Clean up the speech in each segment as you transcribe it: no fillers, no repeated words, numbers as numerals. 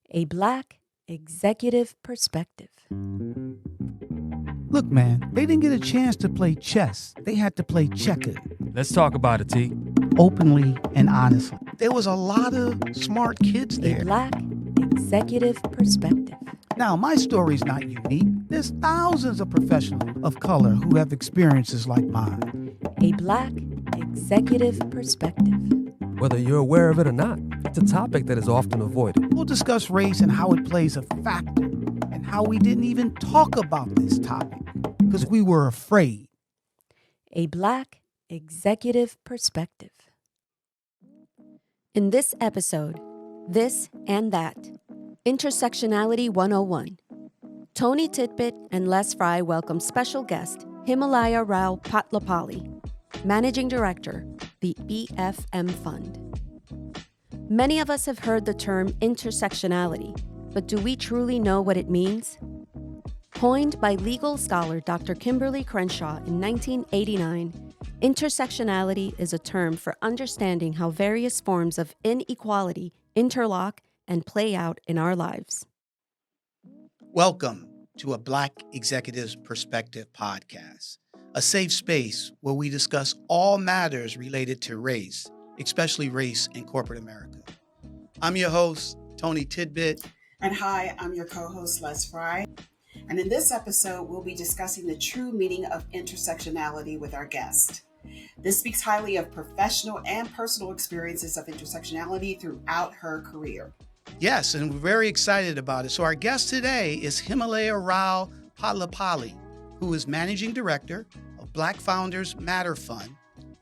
A Black Executive Perspective. Look, man, they didn't get a chance to play chess. They had to play checkers. Let's talk about it, T. Openly and honestly. There was a lot of smart kids A there. Black Executive Perspective. Now, my story's not unique. There's thousands of professionals of color who have experiences like mine. A Black Executive Perspective. Whether you're aware of it or not, it's a topic that is often avoided. We'll discuss race and how it plays a factor, and how we didn't even talk about this topic because we were afraid. A Black Executive Perspective. In this episode, This and That, Intersectionality 101, Tony Tidbit and Les Frye welcome special guest Himalaya Rao-Potlapally, Managing Director, the BFM Fund. Many of us have heard the term intersectionality, but do we truly know what it means? Coined by legal scholar Dr. Kimberlé Crenshaw in 1989, intersectionality is a term for understanding how various forms of inequality interlock and play out in our lives. Welcome to a Black Executives Perspective podcast, a safe space where we discuss all matters related to race, especially race in corporate America. I'm your host, Tony Tidbit. And hi, I'm your co-host, Les Frye. And in this episode, we'll be discussing the true meaning of intersectionality with our guest. This speaks highly of professional and personal experiences of intersectionality throughout her career. Yes, and we're very excited about it. So our guest today is Himalaya Rao-Potlapally, who is Managing Director of Black Founders Matter Fund.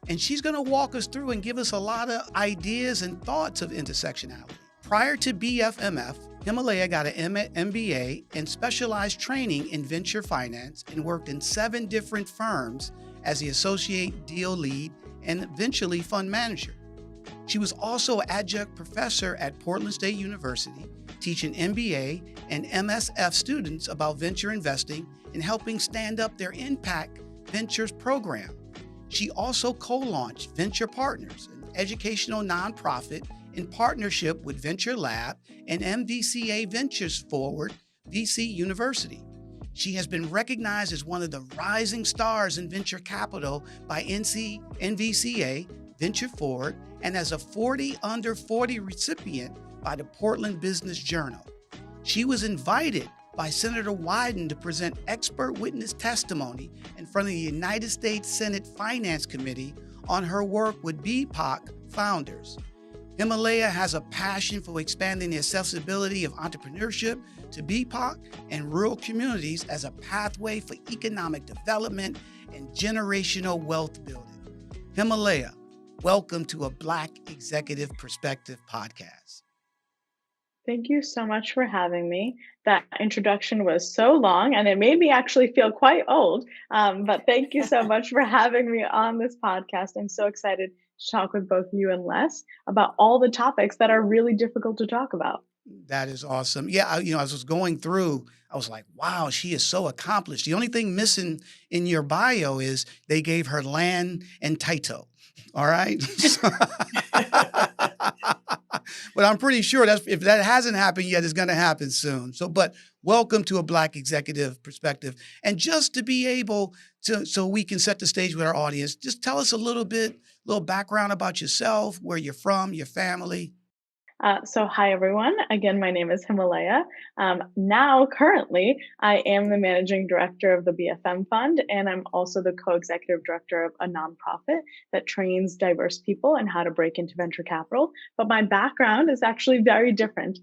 And she's going to walk us through and give us a lot of ideas and thoughts of intersectionality. Prior to BFMF, Himalaya got an MBA and specialized training in venture finance and worked in 7 different firms as the associate deal lead and eventually fund manager. She was also an adjunct professor at Portland State University, teaching MBA and MSF students about venture investing and helping stand up their Impact Ventures program. She also co-launched Venture Partners, an educational nonprofit in partnership with Venture Lab and MVCA Ventures Forward VC University. She has been recognized as one of the rising stars in venture capital by NVCA Venture Forward and as a 40 under 40 recipient by the Portland Business Journal. She was invited by Senator Wyden to present expert witness testimony in front of the United States Senate Finance Committee on her work with BIPOC founders. Himalaya has a passion for expanding the accessibility of entrepreneurship to BIPOC and rural communities as a pathway for economic development and generational wealth building. Himalaya, welcome to a Black Executive Perspective podcast. Thank you so much for having me. That introduction was so long and it made me actually feel quite old. But thank you so much for having me on this podcast. I'm so excited to talk with both you and Les about all the topics that are really difficult to talk about. That is awesome. Yeah, as I was going through, I was like, wow, she is so accomplished. The only thing missing in your bio is they gave her land and title. All right. But I'm pretty sure if that hasn't happened yet, it's going to happen soon. But welcome to a Black Executive Perspective. And just to be able to, so we can set the stage with our audience, just tell us a little background about yourself, where you're from, your family. So hi, everyone. Again, my name is Himalaya. Now, currently, I am the managing director of the BFM Fund, and I'm also the co-executive director of a nonprofit that trains diverse people in how to break into venture capital. But my background is actually very different.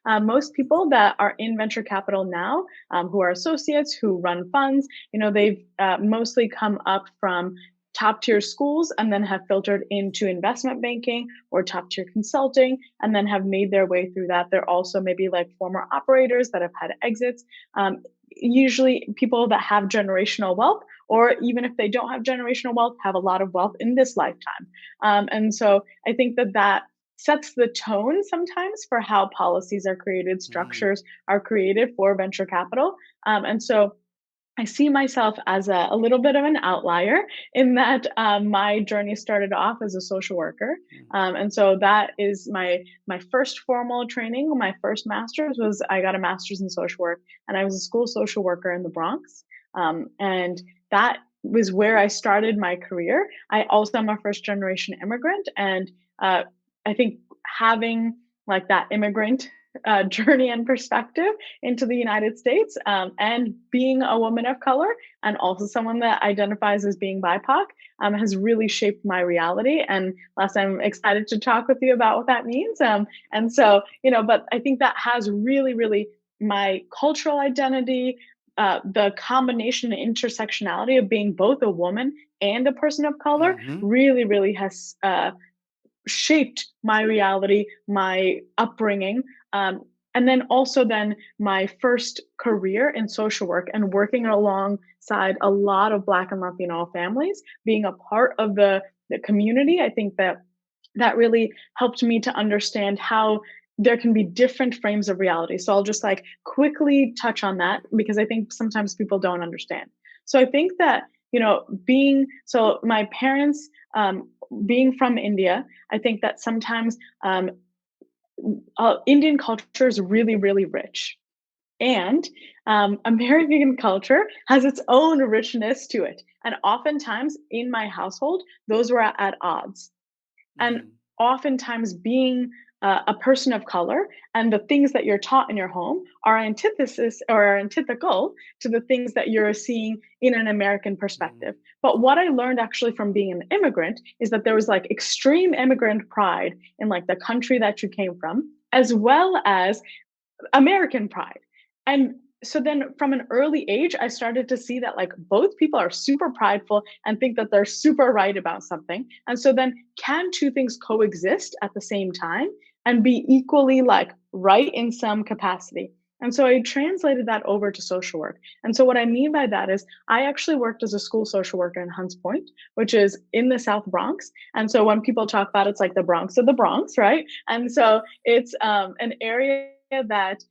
Most people that are in venture capital now, who are associates, who run funds, they've mostly come up from top tier schools and then have filtered into investment banking or top tier consulting and then have made their way through that. They're also maybe like former operators that have had exits. Usually people that have generational wealth, or even if they don't have generational wealth, have a lot of wealth in this lifetime. And so I think that sets the tone sometimes for how policies are created, structures are created for venture capital. And so I see myself as a little bit of an outlier in that my journey started off as a social worker, and so that is my first formal training. My first master's was I got a master's in social work, and I was a school social worker in the Bronx, and that was where I started my career. I also am a first generation immigrant, and I think having like that immigrant journey and perspective into the United States, and being a woman of color and also someone that identifies as being BIPOC, has really shaped my reality. And last, I'm excited to talk with you about what that means. And so, but I think that has really, really my cultural identity, the combination and intersectionality of being both a woman and a person of color Hmm. really, really has shaped my reality, my upbringing, and then also then my first career in social work and working alongside a lot of Black and Latino families, being a part of the community. I think that really helped me to understand how there can be different frames of reality. So I'll just like quickly touch on that because I think sometimes people don't understand. So I think that, being so my parents, being from India, I think that sometimes Indian culture is really, really rich. And American culture has its own richness to it. And oftentimes in my household, those were at odds. And Mm. oftentimes being a person of color and the things that you're taught in your home are antithesis or are antithetical to the things that you're seeing in an American Mm. perspective. But what I learned actually from being an immigrant is that there was like extreme immigrant pride in like the country that you came from, as well as American pride. And so then from an early age, I started to see that like both people are super prideful and think that they're super right about something. And so then can two things coexist at the same time and be equally like right in some capacity? And so I translated that over to social work. And so what I mean by that is I actually worked as a school social worker in Hunts Point, which is in the South Bronx. And so when people talk about it's like the Bronx of the Bronx, right? And so it's an area that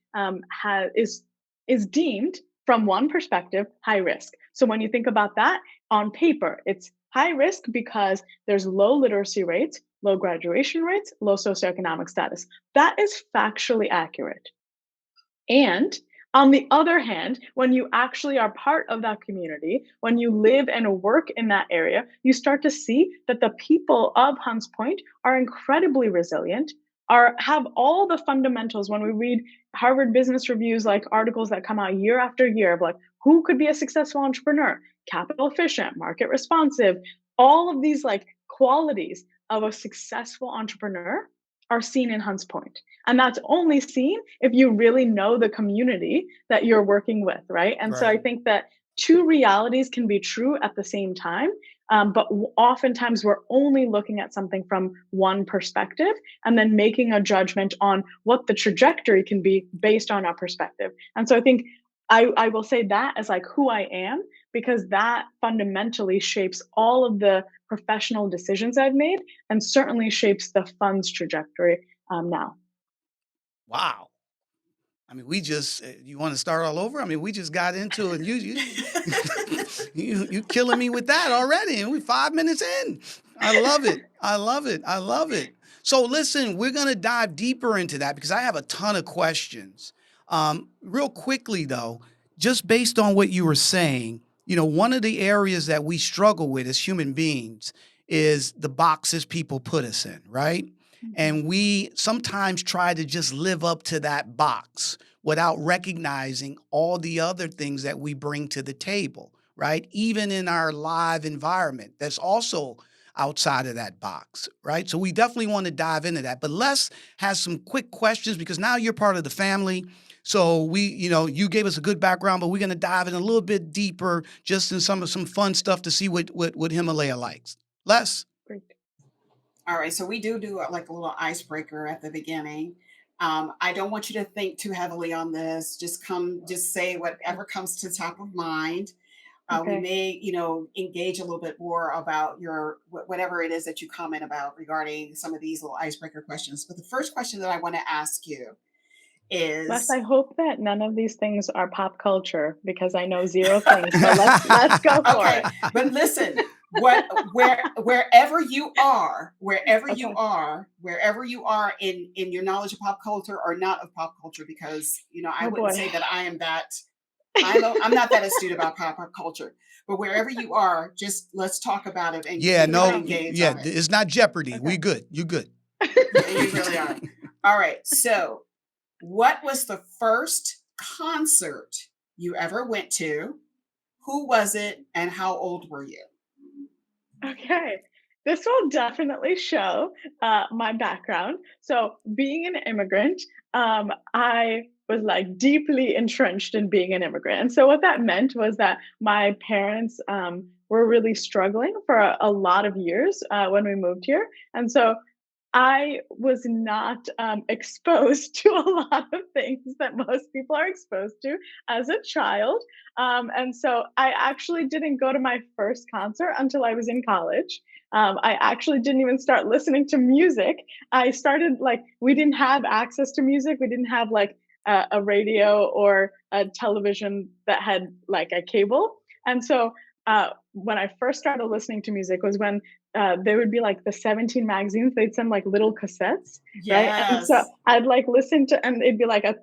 is deemed from one perspective high risk. So when you think about that on paper, it's high risk because there's low literacy rates, low graduation rates, low socioeconomic status. That is factually accurate. And on the other hand, when you actually are part of that community, when you live and work in that area, you start to see that the people of Hunts Point are incredibly resilient, have all the fundamentals. When we read Harvard Business Review's like articles that come out year after year of like who could be a successful entrepreneur, capital efficient, market responsive, all of these like qualities of a successful entrepreneur are seen in Hunts Point. And that's only seen if you really know the community that you're working with, right? And so I Right. think that two realities can be true at the same time. But oftentimes we're only looking at something from one perspective and then making a judgment on what the trajectory can be based on our perspective. And so I think I will say that as like who I am, because that fundamentally shapes all of the professional decisions I've made and certainly shapes the fund's trajectory now. Wow. I mean, we just you want to start all over? I mean, we just got into it. And you you killing me with that already, and we 5 minutes in. I love it. I love it. I love it. So listen, we're gonna dive deeper into that because I have a ton of questions. Real quickly though, just based on what you were saying, one of the areas that we struggle with as human beings is the boxes people put us in, right? Mhm. And we sometimes try to just live up to that box without recognizing all the other things that we bring to the table, right? Even in our live environment, that's also outside of that box, right? So we definitely want to dive into that. But Les has some quick questions because now you're part of the family. So you gave us a good background, but we're going to dive in a little bit deeper, just in some fun stuff to see what Himalaya likes. Les. Great. All right, so we do like a little icebreaker at the beginning. I don't want you to think too heavily on this. Just say whatever comes to top of mind. We Okay. may, engage a little bit more about your whatever it is that you comment about regarding some of these little icebreaker questions. But the first question that I want to ask you is I hope that none of these things are pop culture because I know zero things. So let's go for okay. it. But listen, wherever you are, Okay. wherever you are in your knowledge of pop culture or not of pop culture, because I Oh wouldn't boy. say that I am that. I'm not that astute about pop culture, but wherever you are, just let's talk about it and Yeah, really no, engage yeah, on it. it's not Jeopardy. Okay. We good. You good. Yeah, you really are. All right. So, what was the first concert you ever went to? Who was it, and how old were you? Okay. This will definitely show my background. So, being an immigrant, I was like deeply entrenched in being an immigrant. And so, what that meant was that my parents were really struggling for a lot of years when we moved here. And so, I was not exposed to a lot of things that most people are exposed to as a child. And so I actually didn't go to my first concert until I was in college. I actually didn't even start listening to music. I started like, we didn't have access to music. We didn't have like a radio or a television that had like a cable. And so when I first started listening to music was when there would be like the 17 magazines. They'd send like little cassettes, right? And so Yes. I'd like listen to, and it'd be like a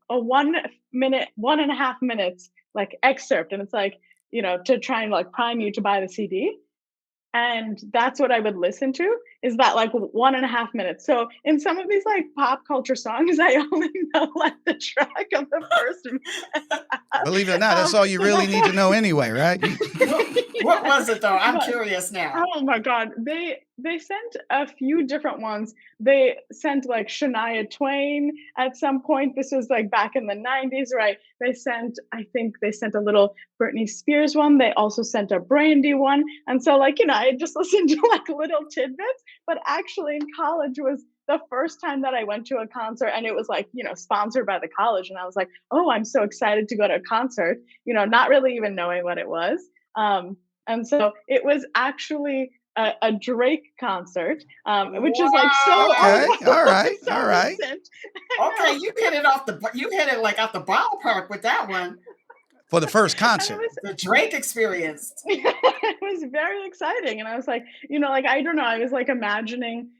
1 minute, 1.5 minutes like excerpt, and it's like to try and like prime you to buy the CD. And that's what I would listen to is that like 1.5 minutes. So in some of these like pop culture songs, I only know like the track of the first minute. Believe it or not, that's all you So really that's need to know anyway, right? What was it though? I'm but curious now. oh my god, they sent a few different ones. They sent like Shania Twain at some point. This was like back in the 90s, right? I think they sent a little Britney Spears one. They also sent a Brandy one. And so like, I just listened to like little tidbits, but actually in college was the first time that I went to a concert and it was like, sponsored by the college. And I was like, oh, I'm so excited to go to a concert, not really even knowing what it was. And so it was actually a Drake concert, which is like so Wow. Okay, all right, so all right. recent. Okay, you hit it like out the ballpark with that one. For the first And concert. The Drake experience. it was very exciting. And I was like, like, I don't know, I was like imagining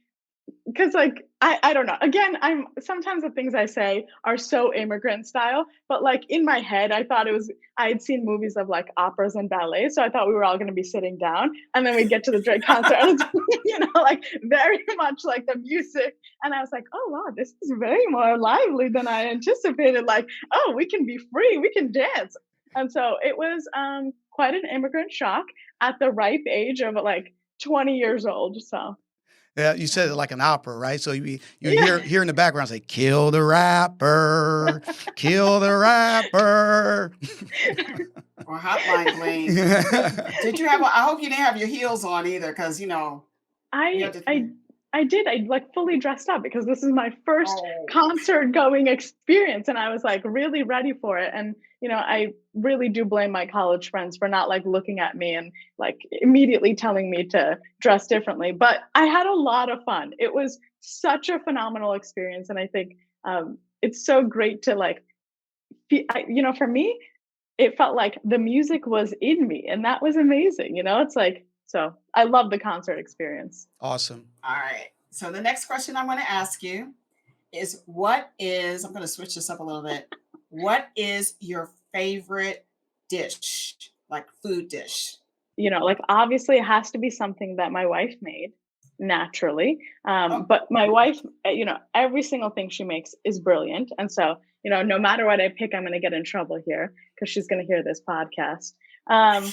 because like I don't know. Again, I'm sometimes the things I say are so immigrant style, but like in my head, I had seen movies of like operas and ballets, so I thought we were all going to be sitting down, and then we get to the Drake concert, and it's like very much like the music, and I was like, oh wow, this is very more lively than I anticipated. Like, oh, we can be free, we can dance, and so it was quite an immigrant shock at the ripe age of like 20 years old. So. Yeah, you said it like an opera, right? So you Yeah. hear in the background say, "Kill the rapper, kill the rapper." Or Hotline Bling. Did you have? I hope you didn't have your heels on either, because you I had to. I I did. I like fully dressed up because this is my first Oh, concert going experience and I was like really ready for it. And I really do blame my college friends for not like looking at me and like immediately telling me to dress differently. But I had a lot of fun. It was such a phenomenal experience and I think it's so great to like for me it felt like the music was in me and that was amazing. It's like so I love the concert experience. Awesome. all right. So the next question I'm going to ask you is, I'm going to switch this up a little bit. What is your favorite dish, like food dish? Like obviously it has to be something that my wife made naturally. Oh, But my wife, every single thing she makes is brilliant. And so, no matter what I pick, I'm going to get in trouble here because she's going to hear this podcast. Um,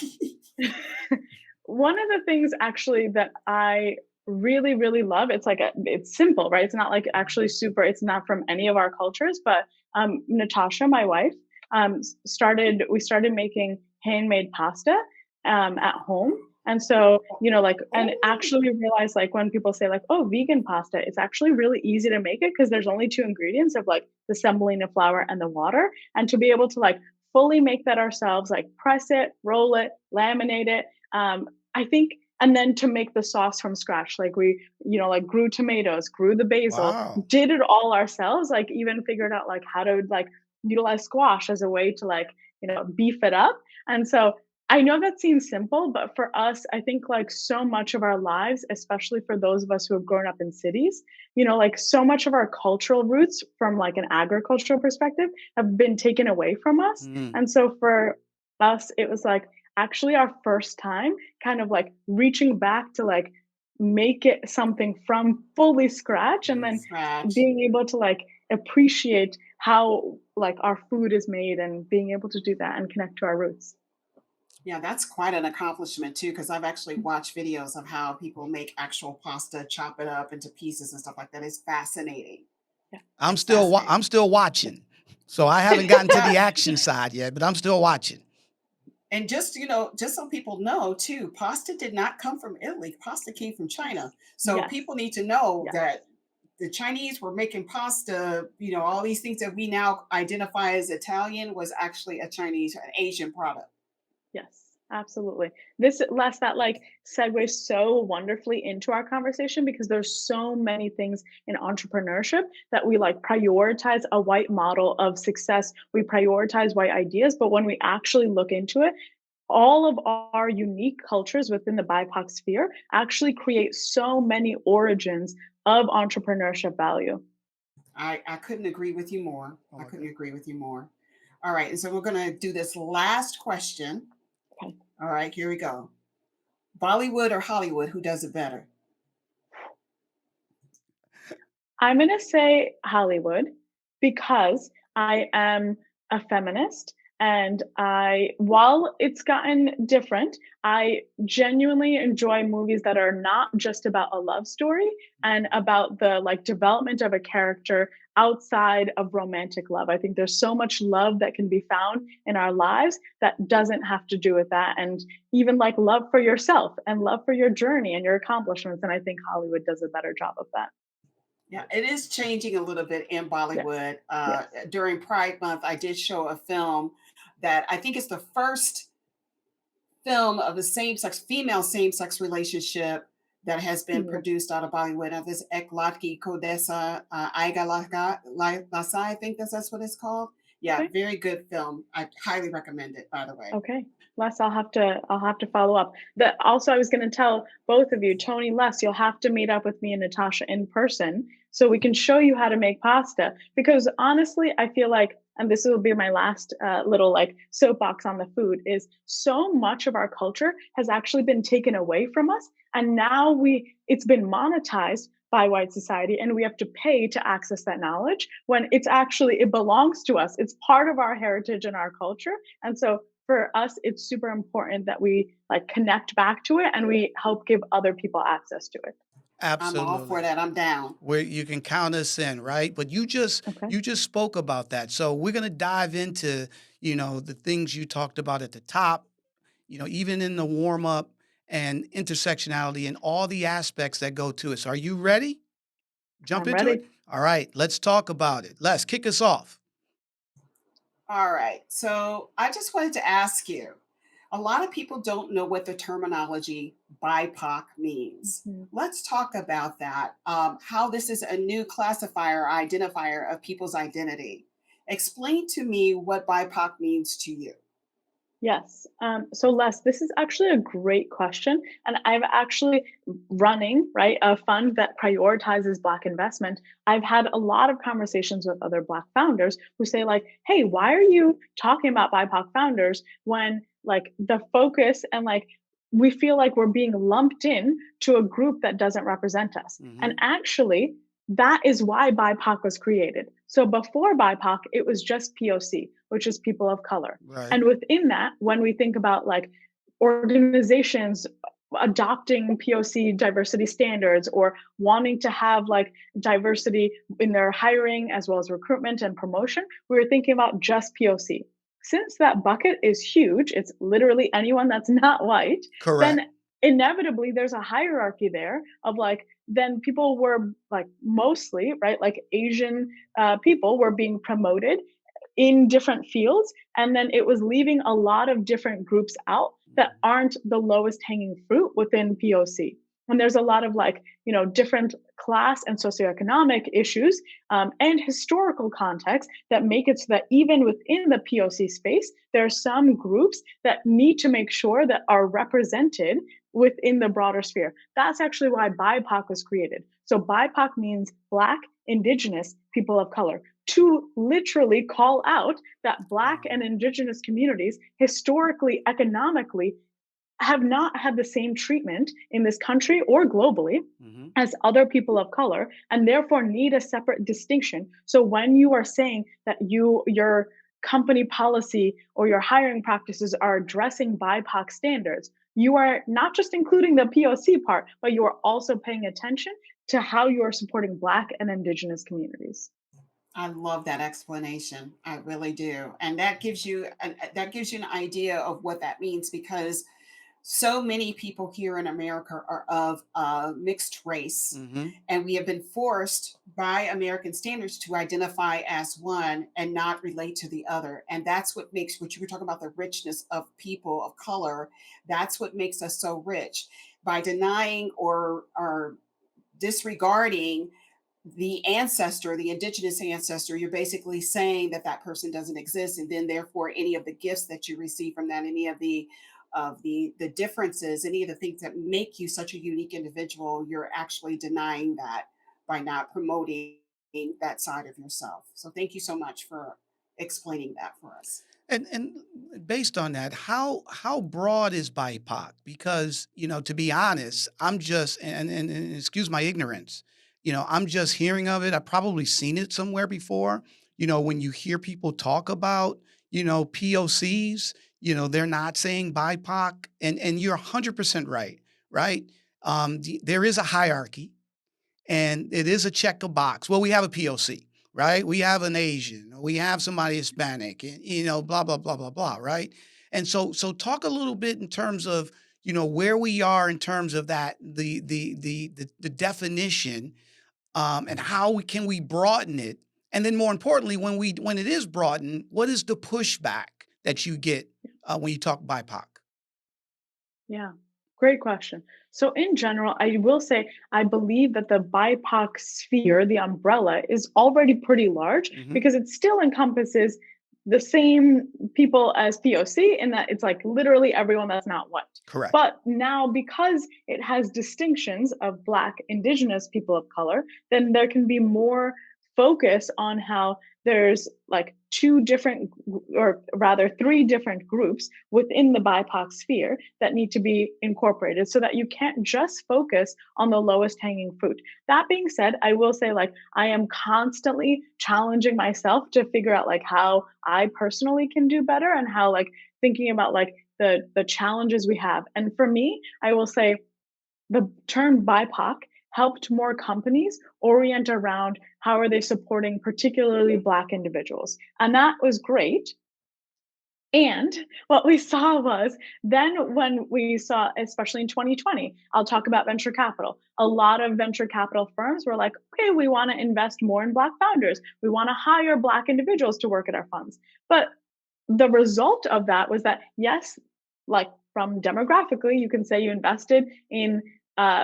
one of the things actually that I really, really love, it's simple, right? It's not like actually super, it's not from any of our cultures, but Natasha, my wife, we started making handmade pasta at home. And so, and actually realize like when people say like, oh, vegan pasta, it's actually really easy to make it because there's only two ingredients of like the semolina flour and the water. And to be able to like fully make that ourselves, like press it, roll it, laminate it. I think and then to make the sauce from scratch. Like we, like grew tomatoes, grew the basil, Wow. did it all ourselves, like even figured out like how to like utilize squash as a way to like, beef it up. And so I know that seems simple, but for us, I think like so much of our lives, especially for those of us who have grown up in cities, like so much of our cultural roots from like an agricultural perspective have been taken away from us. Mm. And so for us, it was like actually our first time kind of like reaching back to like make it something from fully scratch, and then Scratch. being able to like appreciate how like our food is made and being able to do that and connect to our roots. Yeah, that's quite an accomplishment too, because I've actually watched videos of how people make actual pasta, chop it up into pieces and stuff like that. It's fascinating. Yeah. It's fascinating. I'm still watching. So I haven't gotten to the Yeah. action side yet, but I'm still watching. And just so people know too, pasta did not come from Italy. Pasta came from China. So Yes. people need to know Yes. that the Chinese were making pasta, all these things that we now identify as Italian was actually an Asian product. Yes, absolutely. This Les, that like segues so wonderfully into our conversation because there's so many things in entrepreneurship that we like prioritize a white model of success. We prioritize white ideas, but when we actually look into it, all of our unique cultures within the BIPOC sphere actually create so many origins of entrepreneurship value. I couldn't agree with you more. Oh I my couldn't God. agree with you more. All right. And so we're going to do this last question. Okay. All right. Here we go. Bollywood or Hollywood? Who does it better? I'm going to say Hollywood because I am a feminist, and while it's gotten different, I genuinely enjoy movies that are not just about a love story and about the like development of a character outside of romantic love. I think there's so much love that can be found in our lives that doesn't have to do with that. And even like love for yourself and love for your journey and your accomplishments. And I think Hollywood does a better job of that. Yeah, it is changing a little bit in Yes. Bollywood. Yes. During Pride Month, I did show a film that I think is the first film of a female same sex relationship that has been Mhm. produced out of Bollywood. Now, this Eklatki Kodesa Lasa, I think that's what it's called. Yeah, Okay. very good film. I highly recommend it, by the way. Okay. Les, I'll have to follow up. Also I was going to tell both of you, Tony, Les, you'll have to meet up with me and Natasha in person so we can show you how to make pasta. Because honestly, I feel like, and this will be my last little like soapbox on the food, is so much of our culture has actually been taken away from us, and now it's been monetized by white society, and we have to pay to access that knowledge when it belongs to us. It's part of our heritage and our culture. And so for us, it's super important that we like connect back to it and we help give other people access to it. I'm all for Absolutely. that. I'm down. Where you can count us in, right? But Okay. you just spoke about that. So we're going to dive into, the things you talked about at the top, even in the warm up and intersectionality and all the aspects that go to it. So are you ready? Jump I'm into ready. it? All right, let's talk about it. Les, kick us off. All right. So I just wanted to ask you, a lot of people don't know what the terminology BIPOC means. Mhm. Let's talk about that. How this is a new classifier, identifier of people's identity. Explain to me what BIPOC means to you. Yes. So Les, this is actually a great question. And I've actually running, right, a fund that prioritizes Black investment. I've had a lot of conversations with other Black founders who say, like, hey, why are you talking about BIPOC founders when like the focus and like we feel like we're being lumped in to a group that doesn't represent us. Hmm. And actually, that is why BIPOC was created. So before BIPOC, it was just POC, which is people of color. Right. And within that, when we think about like organizations adopting POC diversity standards or wanting to have like diversity in their hiring as well as recruitment and promotion, we were thinking about just POC. Since that bucket is huge, it's literally anyone that's not white, Correct. then inevitably there's a hierarchy there of like, then people were like mostly, right, like Asian people were being promoted in different fields, and then it was leaving a lot of different groups out that aren't the lowest hanging fruit within POC. And there's a lot of different class and socioeconomic issues and historical context that make it so that even within the POC space, there are some groups that need to make sure that are represented within the broader sphere. That's actually why BIPOC was created. So BIPOC means Black, Indigenous, people of color, to literally call out that Black and Indigenous communities historically, economically, have not had the same treatment in this country or globally as other people of color, and therefore need a separate distinction. So when you are saying that your company policy or your hiring practices are addressing BIPOC standards, you are not just including the POC part, but you are also paying attention to how you are supporting Black and Indigenous communities. I love that explanation. I really do. And that gives you an idea of what that means, because so many people here in America are of mixed race, and we have been forced by American standards to identify as one and not relate to the other. And that's what makes, what you were talking about, the richness of people of color. That's what makes us so rich. By denying or disregarding the ancestor, the indigenous ancestor, you're basically saying that that person doesn't exist, and then therefore any of the gifts that you receive from that, any of the differences, any of the things that make you such a unique individual, you're actually denying that by not promoting that side of yourself. So thank you so much for explaining that for us. And based on that, how broad is BIPOC? Because, to be honest, I'm just, and excuse my ignorance, I'm just hearing of it. I've probably seen it somewhere before. When you hear people talk about, POCs, they're not saying BIPOC, and you're 100% right, right? There is a hierarchy, and it is a check a box. Well, we have a POC, right? We have an Asian, we have somebody Hispanic, and blah blah blah blah blah, right? And so talk a little bit in terms of where we are in terms of that, the definition, and how can we broaden it, and then more importantly, when it is broadened, what is the pushback that you get when you talk BIPOC? Yeah, great question. So in general, I will say I believe that the BIPOC sphere, the umbrella, is already pretty large because it still encompasses the same people as POC in that it's like literally everyone that's not white. Correct. But now because it has distinctions of Black, Indigenous, people of color, then there can be more focus on how there's like three different groups within the BIPOC sphere that need to be incorporated so that you can't just focus on the lowest hanging fruit. That being said, I will say I am constantly challenging myself to figure out how I personally can do better and how thinking about the challenges we have. And for me, I will say the term BIPOC helped more companies orient around how are they supporting particularly Black individuals. And that was great. And what we saw was then when we saw, especially in 2020, I'll talk about venture capital. A lot of venture capital firms were like, okay, we want to invest more in Black founders. We want to hire Black individuals to work at our funds. But the result of that was that, yes, from demographically, you can say you invested in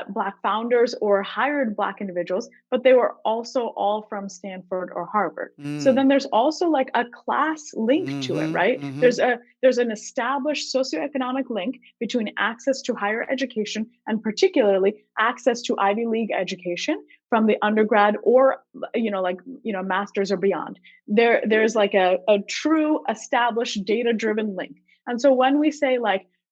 Black founders or hired Black individuals, but they were also all from Stanford or Harvard. So then there's also a class link to it, right? There's an established socioeconomic link between access to higher education and particularly access to Ivy League education from the undergrad or masters or beyond. There's a true established data-driven link. And so when we say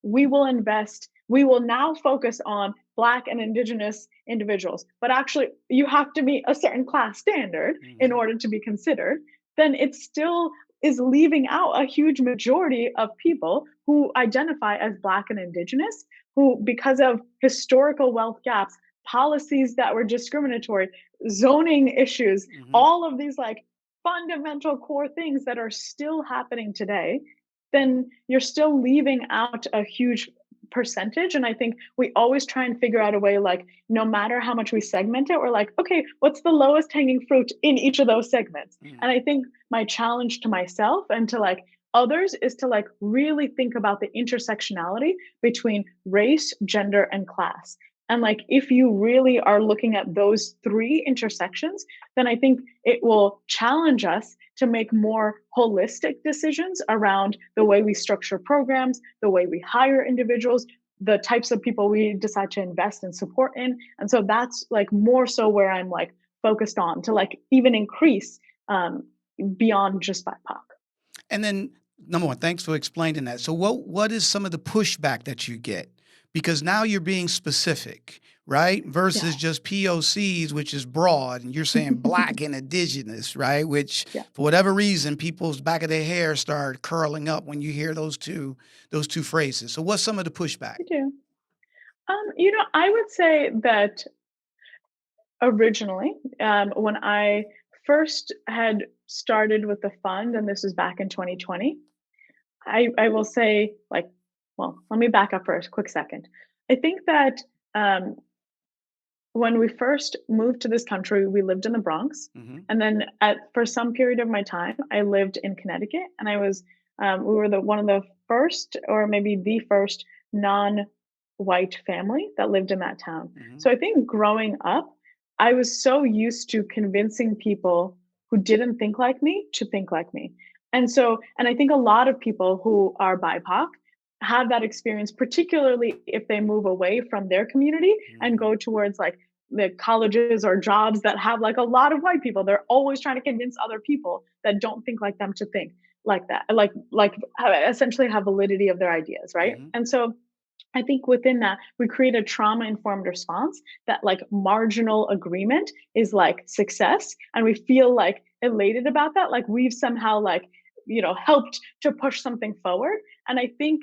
we will now focus on Black and Indigenous individuals, but actually you have to meet a certain class standard in order to be considered, then it still is leaving out a huge majority of people who identify as Black and Indigenous, who, because of historical wealth gaps, policies that were discriminatory, zoning issues, all of these fundamental core things that are still happening today, then you're still leaving out a huge percentage. And I think we always try and figure out a way, no matter how much we segment it, we're okay, what's the lowest hanging fruit in each of those segments? And I think my challenge to myself and to Others is to like really think about the intersectionality between race, gender, and class. And like, if you really are looking at those three intersections, then I think it will challenge us to make more holistic decisions around the way we structure programs, the way we hire individuals, the types of people we decide to invest and support in. And so that's like more so where I'm like focused on to like even increase beyond just BIPOC. And then, number one, thanks for explaining that. So what is some of the pushback that you get? Because now you're being specific, right? Versus Yeah. just POCs, which is broad, and you're saying Black and Indigenous, right? Which, Yeah. for whatever reason, people's back of their hair start curling up when you hear those two phrases. So what's some of the pushback? I do. I would say that originally, when I first had started with the fund, and this was back in 2020, I will say, like, well, let me back up for a quick second. I think that when we first moved to this country, we lived in the Bronx, Mm-hmm. and then for some period of my time, I lived in Connecticut, and I was we were one of the first, or maybe the first, non-white family that lived in that town. Mm-hmm. So I think growing up, I was so used to convincing people who didn't think like me to think like me. And I think a lot of people who are BIPOC have that experience, particularly if they move away from their community and go towards like the colleges or jobs that have like a lot of white people. They're always trying to convince other people that don't think like them to think like that, essentially have validity of their ideas, right? Mm-hmm. And so I think within that, we create a trauma informed response that like marginal agreement is like success. And we feel like elated about that. Like we've somehow like, helped to push something forward. And I think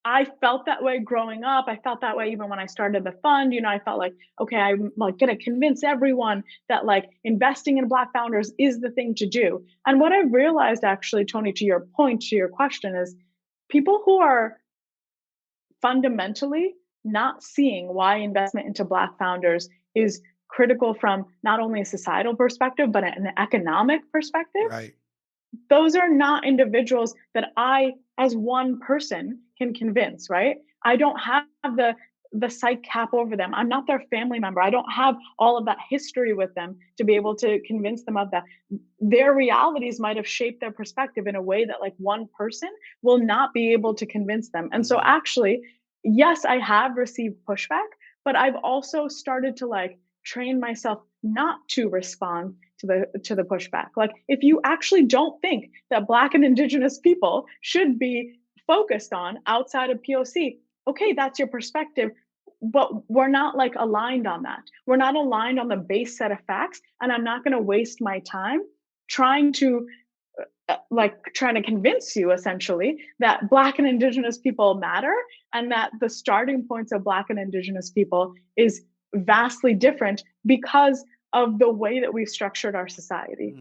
I felt that way growing up. I felt that way even when I started the fund. I felt like, okay, I'm like going to convince everyone that like investing in Black founders is the thing to do. And what I've realized actually, Tony, to your point, to your question, is people who are fundamentally not seeing why investment into Black founders is critical from not only a societal perspective, but an economic perspective. Right. Those are not individuals that I, as one person, can convince, right? I don't have the psych cap over them. I'm not their family member. I don't have all of that history with them to be able to convince them of that. Their realities might have shaped their perspective in a way that like one person will not be able to convince them. And so actually, yes, I have received pushback, but I've also started to like train myself not to respond to the pushback. Like if you actually don't think that Black and Indigenous people should be focused on outside of POC, okay, that's your perspective, but we're not like aligned on that. We're not aligned on the base set of facts, and I'm not going to waste my time trying to convince you essentially that Black and Indigenous people matter, and that the starting points of Black and Indigenous people is vastly different because of the way that we've structured our society.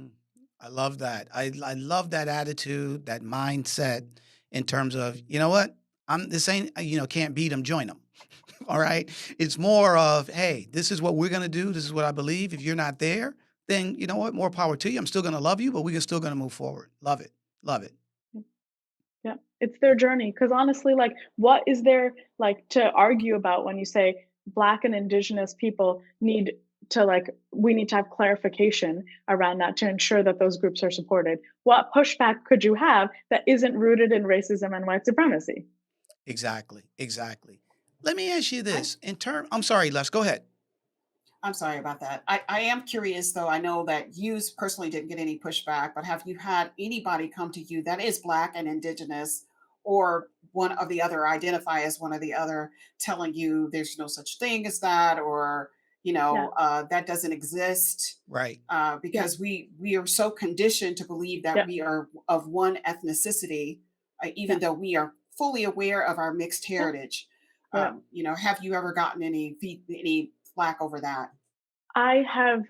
I love that. I love that attitude, that mindset in terms of, you know what? Can't beat them, join them. All right. It's more of, hey, this is what we're going to do. This is what I believe. If you're not there, then you know what? More power to you. I'm still going to love you, but we're still going to move forward. Love it. Love it. Yeah. It's their journey. Because honestly, like, what is there like to argue about when you say Black and Indigenous people we need to have clarification around that to ensure that those groups are supported? What pushback could you have that isn't rooted in racism and white supremacy? Exactly. Let me ask you this. I'm sorry, Les, go ahead. I'm sorry about that. I am curious, though. I know that you personally didn't get any pushback, but have you had anybody come to you that is Black and Indigenous, or one of the other, identify as one of the other, telling you there's no such thing as that, or that doesn't exist? Right. Because we are so conditioned to believe that we are of one ethnicity, even though we are fully aware of our mixed heritage. Have you ever gotten any flack over that? I have.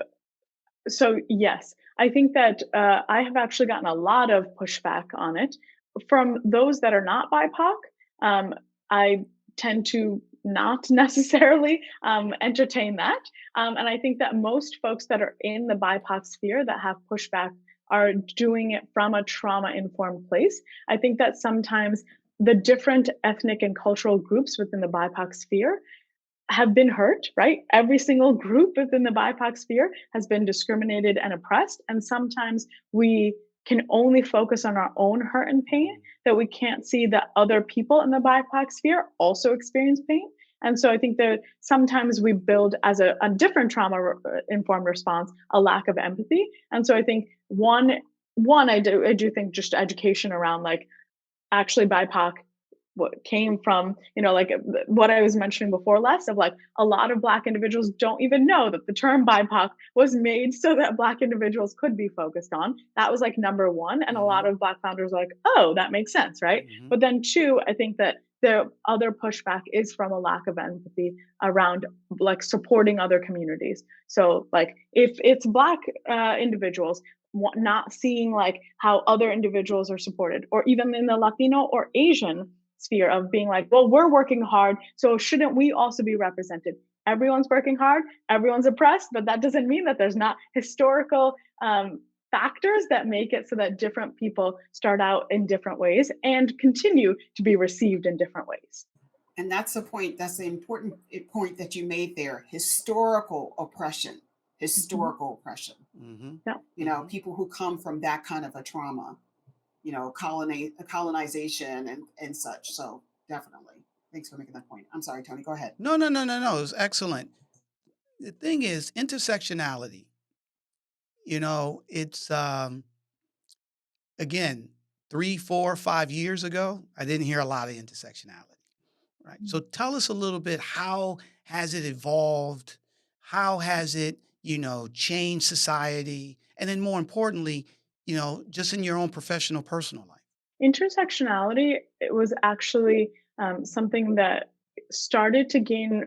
So yes, I think that I have actually gotten a lot of pushback on it from those that are not BIPOC. I tend to not necessarily entertain that, and I think that most folks that are in the BIPOC sphere that have pushback are doing it from a trauma-informed place. I think that sometimes the different ethnic and cultural groups within the BIPOC sphere have been hurt, right? Every single group within the BIPOC sphere has been discriminated and oppressed. And sometimes we can only focus on our own hurt and pain, that we can't see that other people in the BIPOC sphere also experience pain. And so I think that sometimes we build as a different trauma informed response, a lack of empathy. And so I think one, I do think just education around like actually BIPOC what came from, like what I was mentioning before, less of like a lot of Black individuals don't even know that the term BIPOC was made so that Black individuals could be focused on. That was like number one. And a lot of Black founders were like, oh, that makes sense, right? But then two, I think that the other pushback is from a lack of empathy around like supporting other communities. So like if it's Black individuals, not seeing like how other individuals are supported, or even in the Latino or Asian sphere of being like, well, we're working hard, so shouldn't we also be represented? Everyone's working hard, everyone's oppressed, but that doesn't mean that there's not historical factors that make it so that different people start out in different ways and continue to be received in different ways. And that's the point. That's the important point that you made there. Historical oppression. Oppression. Yeah. People who come from that kind of a trauma, colonization and such. So definitely. Thanks for making that point. I'm sorry, Tony, go ahead. No. It was excellent. The thing is, intersectionality, it's, again, 3, 4, 5 years ago, I didn't hear a lot of intersectionality, right? So tell us a little bit, how has it evolved? How has it, changed society? And then more importantly, just in your own professional, personal life. Intersectionality, it was actually something that started to gain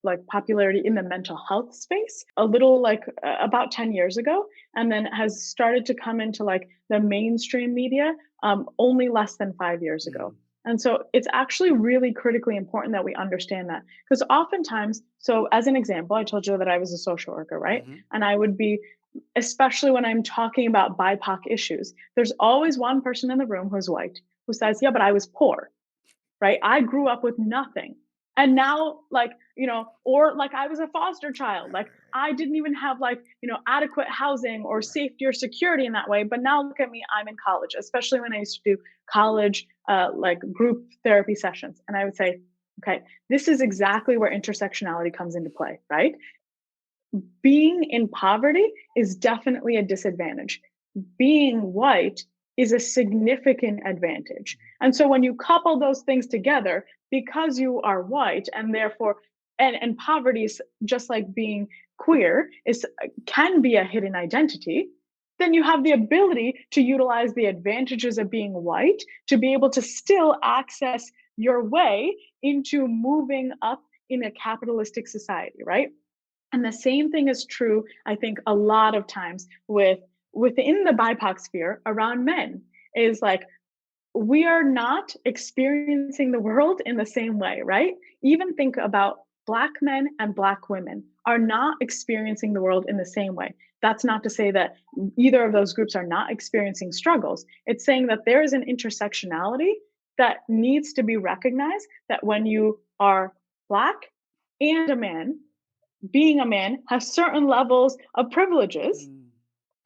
like popularity in the mental health space a little like about 10 years ago, and then has started to come into like the mainstream media only less than 5 years ago. And so it's actually really critically important that we understand that, because oftentimes, so as an example, I told you that I was a social worker, right? And I would be, especially when I'm talking about BIPOC issues, there's always one person in the room who's white who says, yeah, but I was poor, right? I grew up with nothing. And now, like, or like I was a foster child, like I didn't even have like, adequate housing or safety or security in that way. But now look at me, I'm in college, especially when I used to do college, like group therapy sessions. And I would say, okay, this is exactly where intersectionality comes into play, right? Being in poverty is definitely a disadvantage. Being white is a significant advantage. And so when you couple those things together, because you are white and therefore, and poverty is just like being queer can be a hidden identity, then you have the ability to utilize the advantages of being white to be able to still access your way into moving up in a capitalistic society, right? And the same thing is true, I think, a lot of times within the BIPOC sphere around men, is like, we are not experiencing the world in the same way, right? Even think about Black men and Black women are not experiencing the world in the same way. That's not to say that either of those groups are not experiencing struggles. It's saying that there is an intersectionality that needs to be recognized, that when you are Black and a man, being a man has certain levels of privileges,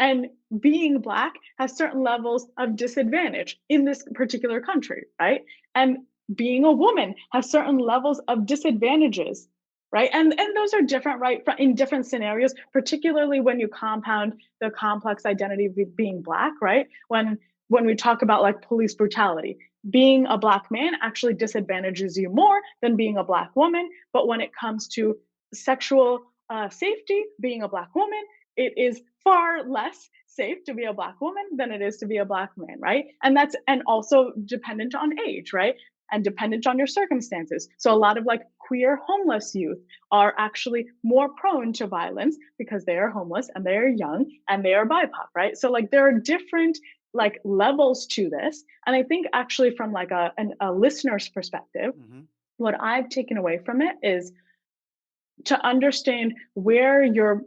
and being Black has certain levels of disadvantage in this particular country, right? And being a woman has certain levels of disadvantages, right? And those are different, right? In different scenarios, particularly when you compound the complex identity of being Black, right? When we talk about like police brutality, being a Black man actually disadvantages you more than being a Black woman. But when it comes to sexual safety, being a Black woman, it is far less safe to be a Black woman than it is to be a Black man, right? And also dependent on age, right? And dependent on your circumstances. So a lot of like queer homeless youth are actually more prone to violence because they are homeless and they are young and they are BIPOC, right? So like there are different like levels to this. And I think actually from like a listener's perspective, what I've taken away from it is to understand where your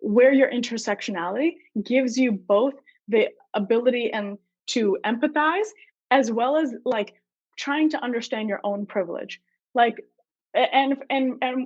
intersectionality gives you both the ability and to empathize, as well as like trying to understand your own privilege. Like and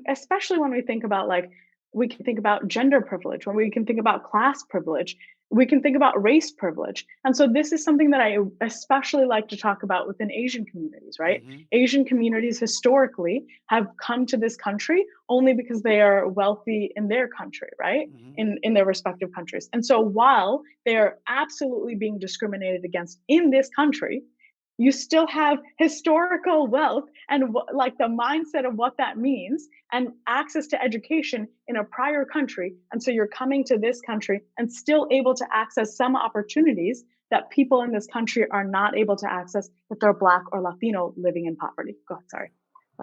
especially when we think about like we can think about gender privilege, when we can think about class privilege, we can think about race privilege. And so this is something that I especially like to talk about within Asian communities, right? Hmm. Asian communities historically have come to this country only because they are wealthy in their country, right? Hmm. In their respective countries. And so while they are absolutely being discriminated against in this country, you still have historical wealth and like the mindset of what that means and access to education in a prior country. And so you're coming to this country and still able to access some opportunities that people in this country are not able to access if they're Black or Latino living in poverty. Go ahead, sorry.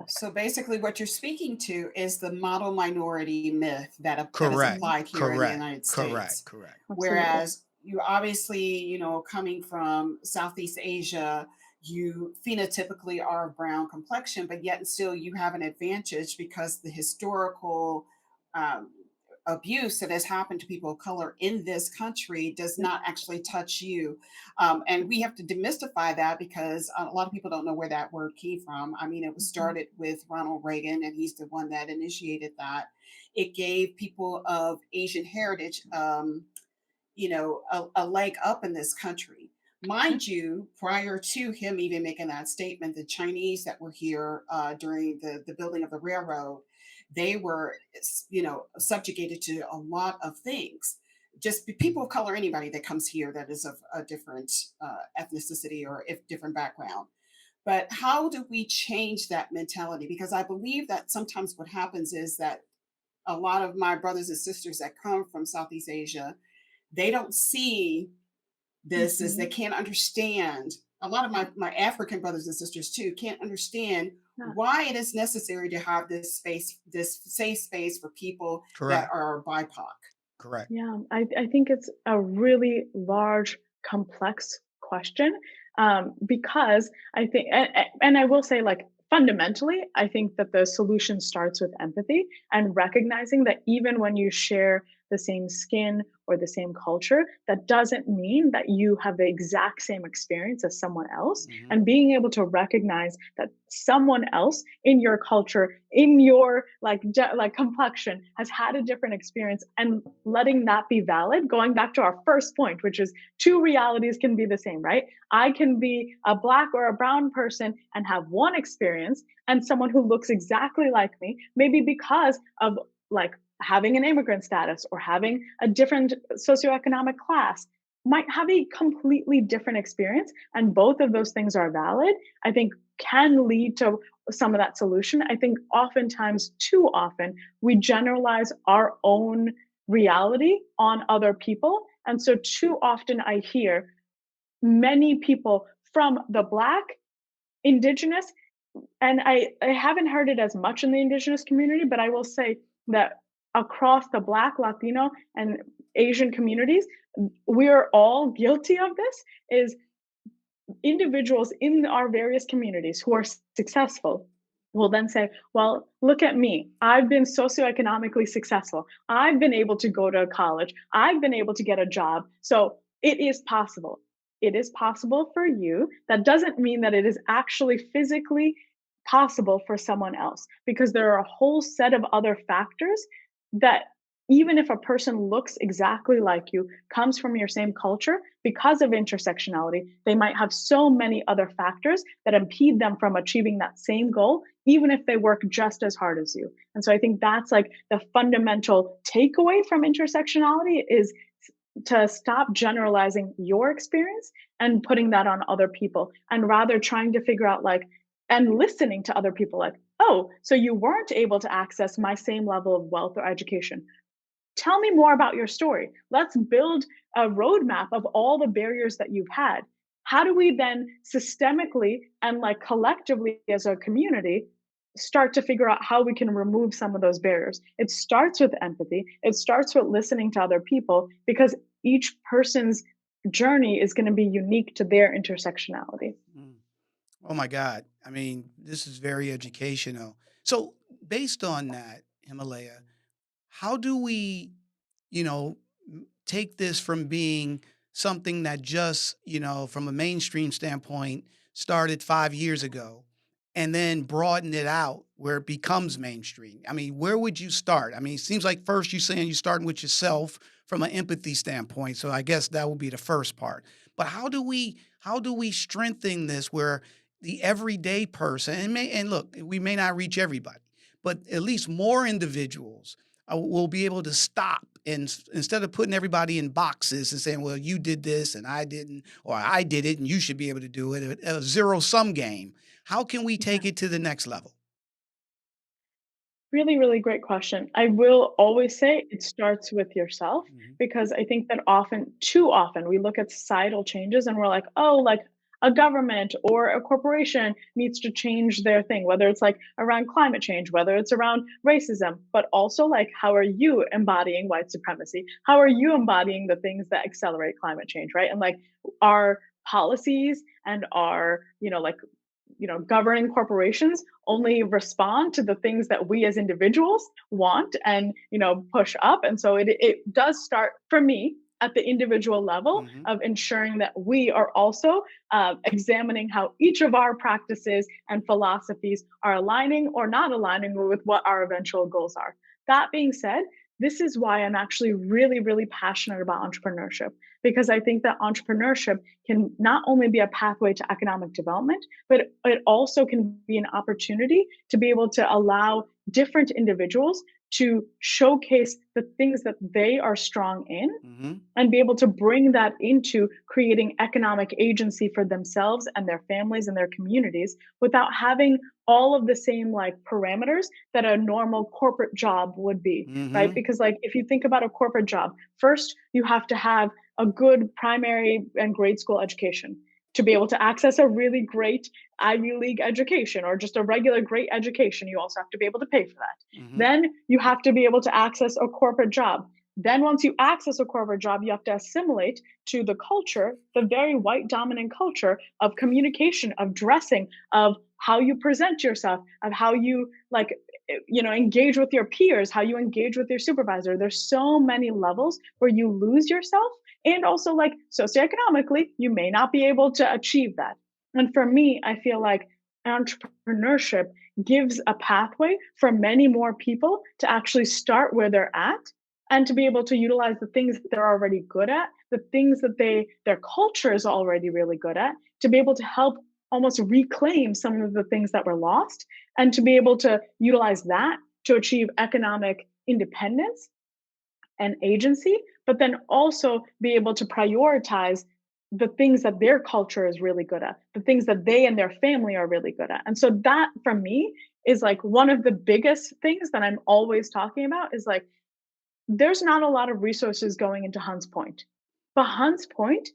So basically, what you're speaking to is the model minority myth that is Correct. applied here in the Correct. United Correct. States. Correct. Absolutely. Whereas you obviously, coming from Southeast Asia, you phenotypically are of brown complexion, but yet and still you have an advantage because the historical um, abuse that has happened to people of color in this country does Yep. not actually touch you. And we have to demystify that because a lot of people don't know where that word came from. I mean, it was Mhm. started with Ronald Reagan, and he's the one that initiated that. It gave people of Asian heritage, a leg up in this country. Yeah. Mind you, prior to him even making that statement, the Chinese that were here during the building of the railroad, they were, subjugated to a lot of things. Just people of color, anybody that comes here that is of a different ethnicity or if different background. But how do we change that mentality? Because I believe that sometimes what happens is that a lot of my brothers and sisters that come from Southeast Asia, they don't see this as they Mhm. can't understand. A lot of Yeah. my African brothers and sisters too can't understand Yeah. why it is necessary to have this space, this safe space for people that Correct. are BIPOC. Correct. Yeah, I think it's a really large, complex question because I think, and I will say, like, fundamentally, I think that the solution starts with empathy and recognizing that even when you share the same skin or the same culture, that doesn't mean that you have the exact same experience as someone else. Hmm. And being able to recognize that someone else in your culture, in your like complexion, has had a different experience, and letting that be valid. Going back to our first point, which is two realities can be the same, right? I can be a Black or a brown person and have one experience, and someone who looks exactly like me, maybe because of like having an immigrant status or having a different socioeconomic class, might have a completely different experience. And both of those things are valid, I think, can lead to some of that solution. I think oftentimes, too often, we generalize our own reality on other people. And so, too often, I hear many people from the Black, Indigenous, and I haven't heard it as much in the Indigenous community, but I will say that across the Black, Latino, and Asian communities, we're all guilty of this. Is individuals in our various communities who are successful will then say, well, look at me. I've been socioeconomically successful. I've been able to go to college. I've been able to get a job. So it is possible. It is possible for you. That doesn't mean that it is actually physically possible for someone else, because there are a whole set of other factors that, even if a person looks exactly like you, comes from your same culture, because of intersectionality, they might have so many other factors that impede them from achieving that same goal, even if they work just as hard as you. And so I think that's like the fundamental takeaway from intersectionality is to stop generalizing your experience and putting that on other people, and rather trying to figure out like, and listening to other people, like, oh, so you weren't able to access my same level of wealth or education. Tell me more about your story. Let's build a roadmap of all the barriers that you've had. How do we then systemically and like collectively as a community start to figure out how we can remove some of those barriers? It starts with empathy. It starts with listening to other people, because each person's journey is going to be unique to their intersectionality. Mm. Oh my God. I mean, this is very educational. So, based on that, Himalaya, how do we, take this from being something that just, from a mainstream standpoint, started 5 years ago and then broaden it out where it becomes mainstream? I mean, where would you start? I mean, it seems like first you're saying you're starting with yourself from an empathy standpoint. So I guess that would be the first part. But how do we strengthen this where the everyday person and look, we may not reach everybody, but at least more individuals will be able to stop and instead of putting everybody in boxes and saying, well, you did this and I didn't, or I did it and you should be able to do it, a zero sum game. How can we Yeah. take it to the next level? Really, really great question. I will always say it starts with yourself Mhm. because I think that too often, we look at societal changes and we're like, oh, like a government or a corporation needs to change their thing, whether it's like around climate change, whether it's around racism, but also like, how are you embodying white supremacy? How are you embodying the things that accelerate climate change, right? And like our policies and our, governing corporations only respond to the things that we as individuals want and push up. And so it does start for me at the individual level Mhm. of ensuring that we are also examining how each of our practices and philosophies are aligning or not aligning with what our eventual goals are. That being said, this is why I'm actually really, really passionate about entrepreneurship, because I think that entrepreneurship can not only be a pathway to economic development, but it also can be an opportunity to be able to allow different individuals to showcase the things that they are strong in Mhm. and be able to bring that into creating economic agency for themselves and their families and their communities without having all of the same like parameters that a normal corporate job would be, right? Mhm. Because like if you think about a corporate job, first you have to have a good primary and grade school education to be able to access a really great Ivy League education or just a regular great education. You also have to be able to pay for that. Mhm. Then you have to be able to access a corporate job. Then, once you access a corporate job, you have to assimilate to the culture, the very white dominant culture of communication, of dressing, of how you present yourself, of how you engage with your peers, how you engage with your supervisor. There's so many levels where you lose yourself. And also, like socioeconomically, you may not be able to achieve that. And for me, I feel like entrepreneurship gives a pathway for many more people to actually start where they're at and to be able to utilize the things that they're already good at, the things that their culture is already really good at, to be able to help almost reclaim some of the things that were lost and to be able to utilize that to achieve economic independence and agency, but then also be able to prioritize the things that their culture is really good at, the things that they and their family are really good at. And so that for me is like one of the biggest things that I'm always talking about is like there's not a lot of resources going into Hunts Point. But Hunts Point,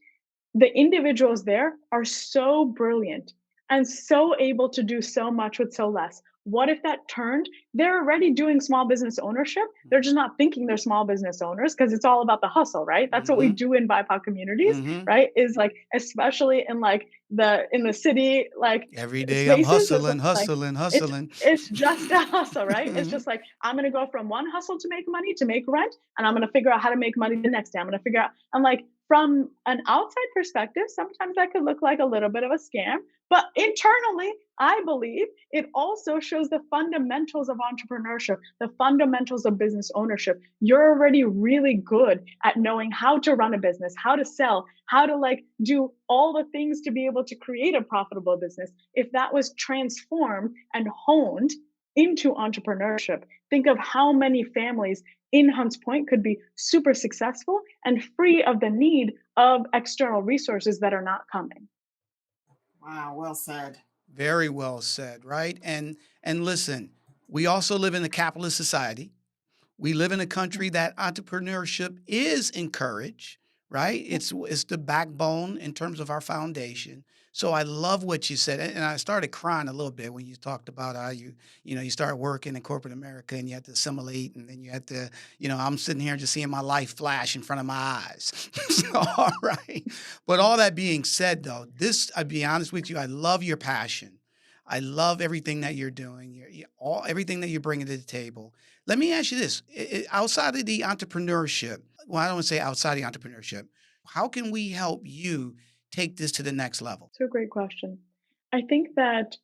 the individuals there are so brilliant and so able to do so much with so less. What if that turned? They're already doing small business ownership. They're just not thinking they're small business owners because it's all about the hustle, right? That's what we Mhm. do in BIPOC communities, Mhm. right? Is like especially in like the city like Every day I'm spaces, it's hustling, like hustling, it's hustling. it's just a hustle, right? It's Mhm. just like I'm gonna go from one hustle to make money to make rent, and I'm gonna figure out how to make money the next day. I'm gonna figure out. I'm like from an outside perspective, sometimes that could look like a little bit of a scam, but internally, I believe it also shows the fundamentals of entrepreneurship, the fundamentals of business ownership. You're already really good at knowing how to run a business, how to sell, how to like do all the things to be able to create a profitable business. If that was transformed and honed into entrepreneurship, think of how many families in Hunts Point could be super successful and free of the need of external resources that are not coming. Wow, well said. Very well said, right? And listen, we also live in a capitalist society. We live in a Yeah. country that entrepreneurship is encouraged, right? Yeah. It's the backbone in terms of our foundation. So I love what you said, and I started crying a little bit when you talked about how you start working in corporate America and you have to assimilate, and then you have to, I'm sitting here just seeing my life flash in front of my eyes. So, all right, but all that being said, though, I'd be honest with you, I love your passion. I love everything that you're doing. Everything that you're bringing to the table. Let me ask you this: outside of the entrepreneurship, well, I don't want to say outside the entrepreneurship. How can we help you take this to the next level? It's a great question. I think that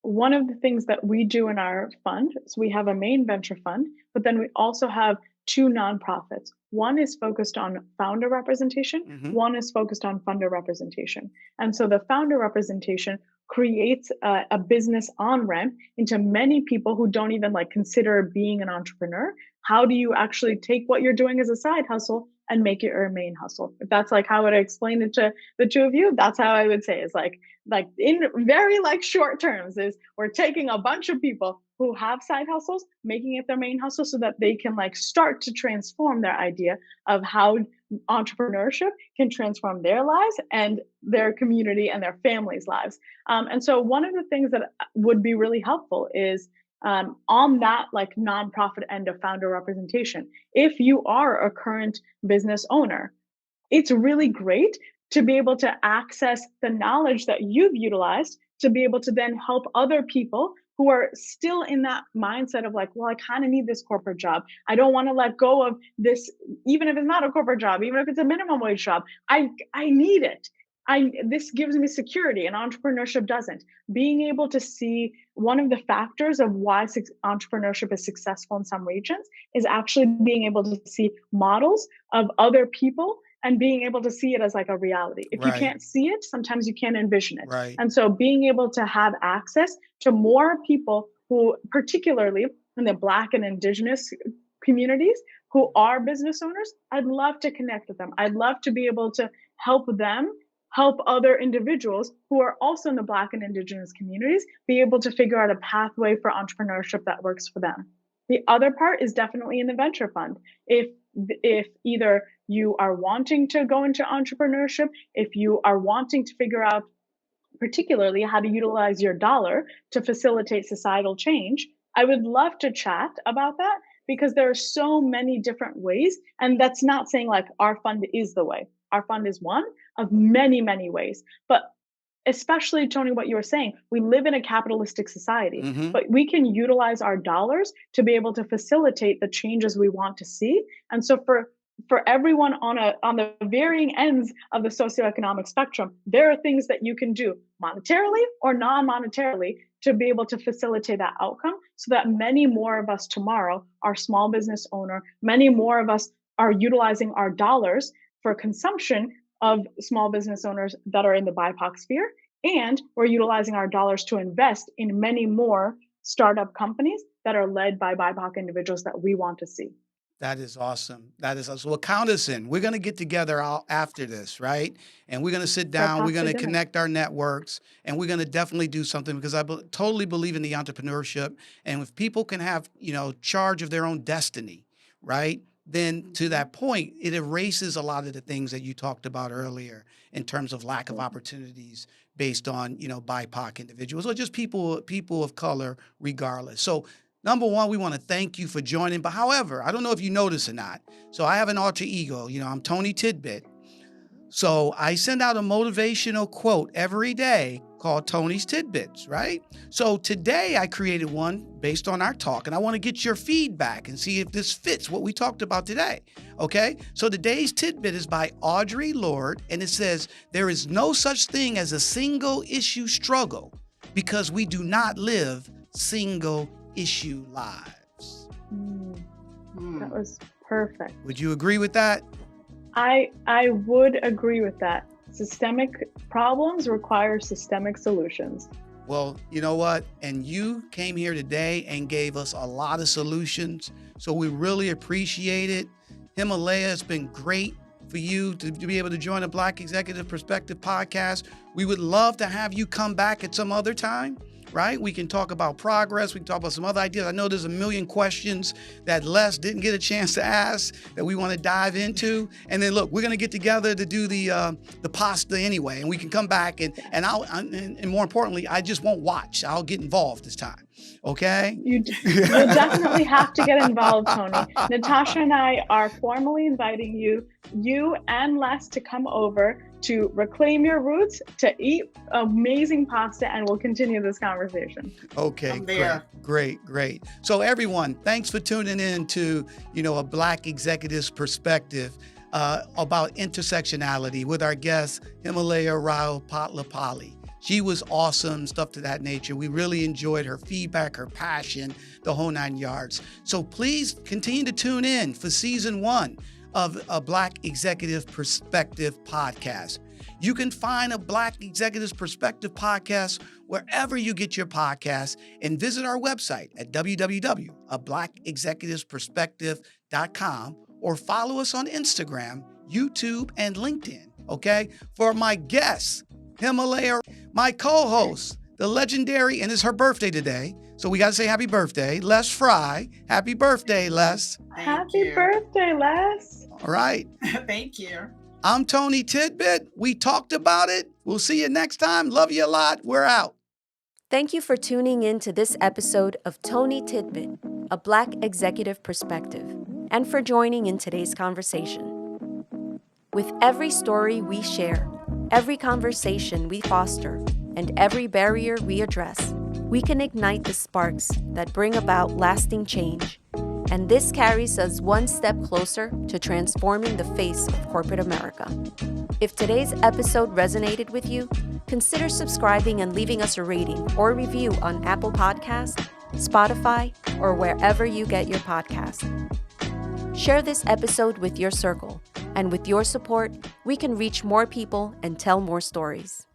one of the things that we do in our fund, so we have a main venture fund, but then we also have two nonprofits. One is focused on founder representation, Mhm. one is focused on funder representation. And so the founder representation creates a business on ramp into many people who don't even like consider being an entrepreneur. How do you actually take what you're doing as a side hustle and make it your main hustle? If that's like how I would explain it to the two of you, that's how I would say is like in very like short terms is we're taking a bunch of people who have side hustles, making it their main hustle so that they can like start to transform their idea of how entrepreneurship can transform their lives and their community and their families' lives. And so one of the things that would be really helpful is on that like nonprofit end of founder representation. If you are a current business owner, it's really great to be able to access the knowledge that you've utilized to be able to then help other people who are still in that mindset of like, well, I kind of need this corporate job. I don't want to let go of this, even if it's not a corporate job, even if it's a minimum wage job. I need it. This gives me security, and entrepreneurship doesn't. Being able to see one of the factors of why entrepreneurship is successful in some regions is actually being able to see models of other people and being able to see it as like a reality. If you Right. can't see it, sometimes you can't envision it. Right. And so being able to have access to more people who, particularly in the Black and Indigenous communities, who are business owners, I'd love to connect with them. I'd love to be able to help them help other individuals who are also in the Black and Indigenous communities be able to figure out a pathway for entrepreneurship that works for them. The other part is definitely in the venture fund. If either you are wanting to go into entrepreneurship, if you are wanting to figure out particularly how to utilize your dollar to facilitate societal change, I would love to chat about that because there are so many different ways. And that's not saying like our fund is the way. Our fund is one of many, many ways. But especially, Tony, what you were saying, we live in a capitalistic society, Mhm. but we can utilize our dollars to be able to facilitate the changes we want to see. And so for everyone on the varying ends of the socioeconomic spectrum, there are things that you can do monetarily or non-monetarily to be able to facilitate that outcome so that many more of us tomorrow are small business owner, many more of us are utilizing our dollars for consumption of small business owners that are in the BIPOC sphere, and we're utilizing our dollars to invest in many more startup companies that are led by BIPOC individuals that we want to see. That is awesome. That is awesome. Well, count us in. We're going to get together after this, right? And we're going to sit down. We're going to connect our networks, and we're going to definitely do something because I totally believe in the entrepreneurship. And if people can have, charge of their own destiny, right? Then to that point, it erases a lot of the things that you talked about earlier in terms of lack of opportunities based on, BIPOC individuals or just people of color, regardless. So number one, we want to thank you for joining. But however, I don't know if you notice or not. So I have an alter ego. I'm Tony Tidbit. So I send out a motivational quote every day called Tony's Tidbits, right? So today I created one based on our talk, and I want to get your feedback and see if this fits what we talked about today. Okay? So today's tidbit is by Audre Lorde, and it says, "There is no such thing as a single issue struggle because we do not live single issue lives." That was perfect. Would you agree with that? I would agree with that. Systemic problems require systemic solutions. Well, you know what? And you came here today and gave us a lot of solutions. So we really appreciate it. Himalaya, it's been great for you to be able to join a Black Executive Perspective podcast. We would love to have you come back at some other time, right? We can talk about progress. We can talk about some other ideas. I know there's a million questions that Les didn't get a chance to ask that we want to dive into. And then look, we're going to get together to do the pasta anyway, and we can come back and more importantly, I just won't watch. I'll get involved this time. Okay? You'll definitely have to get involved, Tony. Natasha and I are formally inviting you and Les to come over to reclaim your roots, to eat amazing pasta, and we'll continue this conversation. Okay, great. So everyone, thanks for tuning in to, a Black Executive's Perspective. about intersectionality with our guest, Himalaya Rao-Potlapally. She was awesome, stuff to that nature. We really enjoyed her feedback, her passion, the whole 9 yards. So please continue to tune in for season 1 of a Black Executive Perspective podcast. You can find a Black Executive Perspective podcast wherever you get your podcasts, and visit our website at www.blackexecutivesperspective.com, or follow us on Instagram, YouTube, and LinkedIn, okay? For my guests, Himalaya, my co-host, the legendary, and it's her birthday today, so we got to say happy birthday, Les Frye. Happy birthday, Les. Happy birthday, Les. All right. Thank you. I'm Tony Tidbit. We talked about it. We'll see you next time. Love you a lot. We're out. Thank you for tuning in to this episode of Tony Tidbit, a Black Executive Perspective, and for joining in today's conversation. With every story we share, every conversation we foster, and every barrier we address, we can ignite the sparks that bring about lasting change. And this carries us one step closer to transforming the face of corporate America. If today's episode resonated with you, consider subscribing and leaving us a rating or review on Apple Podcasts, Spotify, or wherever you get your podcasts. Share this episode with your circle, and with your support, we can reach more people and tell more stories.